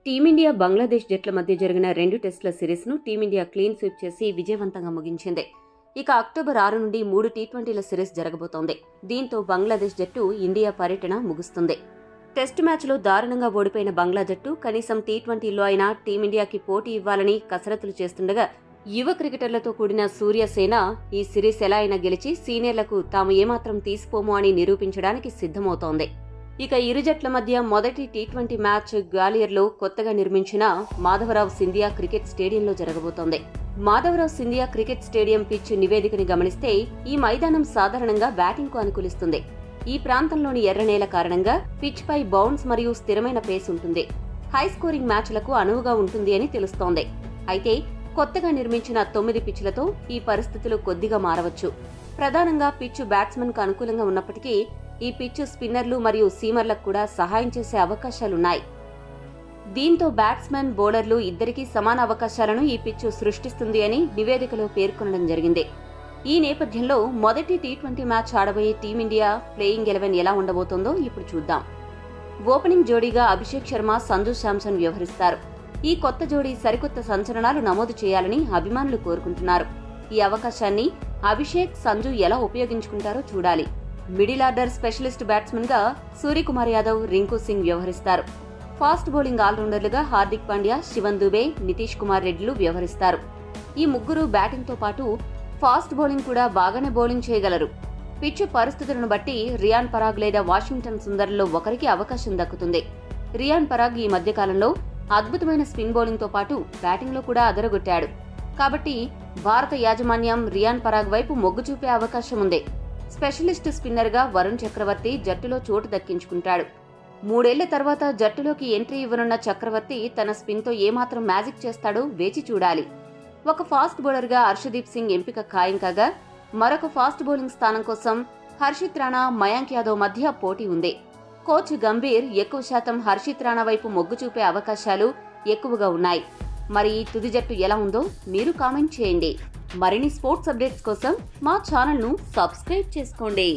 Team India Bangladesh జట్ల మధ్య జరిగిన 2 టెస్టుల సిరీస్ను టీమిండియా క్లీన్ స్వీప్ చేసి విజయవంతంగా ముగించింది. ఇక అక్టోబర్ 6 నుండి 3 టీ20ల సిరీస్ జరగబోతోంది. దీంతో బంగ్లాదేశ్ జట్టు ఇండియా పర్యటన ముగుస్తుంది. టెస్టు మ్యాచ్లో దారుణంగా ఓడిపోయిన బంగ్లా జట్టు కనీసం టీ20లో అయినా టీమిండియాకి పోటీ ఇవ్వాలని కసరత్తులు చేస్తుండగా, యువ క్రికెటర్లతో కూడిన సూర్యసేన ఈ సిరీస్ ఎలా అయినా గెలిచి సీనియర్లకు తాము ఏమాత్రం తీసిపోము అని నిరూపించడానికి సిద్ధమవుతోంది. ఇక ఇరు జట్ల మధ్య మొదటి టీ20 మ్యాచ్ గ్వాలియర్లో కొత్తగా నిర్మించిన మాధవరావు సింధియా క్రికెట్ స్టేడియంలో జరగబోతోంది. Madhavrao Scindia cricket stadium pitch నివేదికని గమనిస్తే ఈ మైదానం సాధారణంగా బ్యాటింగ్కు అనుకూలిస్తుంది. ఈ ప్రాంతంలోని ఎర్రనేల కారణంగా పిచ్ పై బౌన్స్ మరియు స్థిరమైన పేస్ ఉంటుంది. హై స్కోరింగ్ మ్యాచ్లకు అనువుగా ఉంటుంది అని తెలుస్తోంది. అయితే కొత్తగా నిర్మించిన 9 పిచ్లతో ఈ పరిస్థితులు కొద్దిగా మారవచ్చు. ప్రధానంగా పిచ్ బ్యాట్స్మెన్ కు అనుకూలంగా ఉన్నప్పటికీ ఈ పిచ్ స్పిన్నర్లు మరియు సీమర్లకు కూడా సహాయం చేసే అవకాశాలున్నాయి. దీంతో బ్యాట్స్మెన్, బౌలర్లు ఇద్దరికీ సమాన అవకాశాలను ఈ పిచ్ సృష్టిస్తుంది అని నివేదికలో పేర్కొనడం జరిగింది. ఈ నేపథ్యంలో మొదటి టీ20 మ్యాచ్ ఆడబోయే టీమిండియా ప్లేయింగ్ 11 ఎలా ఉండబోతోందో ఇప్పుడు చూద్దాం. ఓపెనింగ్ జోడీగా అభిషేక్ శర్మ, సంజు శాంసన్ వ్యవహరిస్తారు. ఈ కొత్త జోడీ సరికొత్త సంచలనాలు నమోదు చేయాలని అభిమానులు కోరుకుంటున్నారు. ఈ అవకాశాన్ని అభిషేక్, సంజు ఎలా ఉపయోగించుకుంటారో చూడాలి. మిడిల్ ఆర్డర్ స్పెషలిస్ట్ బ్యాట్స్మెన్ గా సూర్యకుమార్ యాదవ్, రింకు సింగ్ వ్యవహరిస్తారు. ఫాస్ట్ బౌలింగ్ ఆల్రౌండర్లుగా హార్దిక్ పాండ్యా, శివన్ దుబే, నితీష్ కుమార్ రెడ్డిలు వ్యవహరిస్తారు. ఈ ముగ్గురు బ్యాటింగ్ తో పాటు ఫాస్ట్ బౌలింగ్ కూడా బాగానే బౌలింగ్ చేయగలరు. పిచ్ పరిస్థితులను బట్టి రియాన్ పరాగ్ లేదా వాషింగ్టన్ సుందర్లో ఒకరికి అవకాశం దక్కుతుంది. రియాన్ పరాగ్ ఈ మధ్యకాలంలో అద్భుతమైన స్పిన్ బౌలింగ్ తో పాటు బ్యాటింగ్ లో కూడా అదరగొట్టాడు. కాబట్టి భారత యాజమాన్యం రియాన్ పరాగ్ వైపు మొగ్గు చూపే అవకాశం ఉంది. స్పెషలిస్ట్ స్పిన్నర్ గా వరుణ్ చక్రవర్తి జట్టులో చోటు దక్కించుకుంటాడు. 3 ఏళ్ల తర్వాత జట్టులోకి ఎంట్రీ ఇవ్వనున్న చక్రవర్తి తన స్పిన్ తో ఏమాత్రం మ్యాజిక్ చేస్తాడో వేచి చూడాలి. ఒక ఫాస్ట్ బౌలర్ గా హర్షదీప్ సింగ్ ఎంపిక ఖాయం కాగా, మరొక ఫాస్ట్ బౌలింగ్ స్థానం కోసం హర్షిత్ రాణా, మయాంక్ యాదవ్ మధ్య పోటీ ఉంది. కోచ్ గంభీర్ ఎక్కువ శాతం హర్షిత్ రాణా వైపు మొగ్గు చూపే అవకాశాలు ఎక్కువగా ఉన్నాయి. మరి ఈ తుది జట్టు ఎలా ఉందో మీరు కామెంట్ చేయండి. మరిన్ని స్పోర్ట్స్ అప్డేట్స్ కోసం మా ఛానల్ ను సబ్స్క్రైబ్ చేసుకోండి.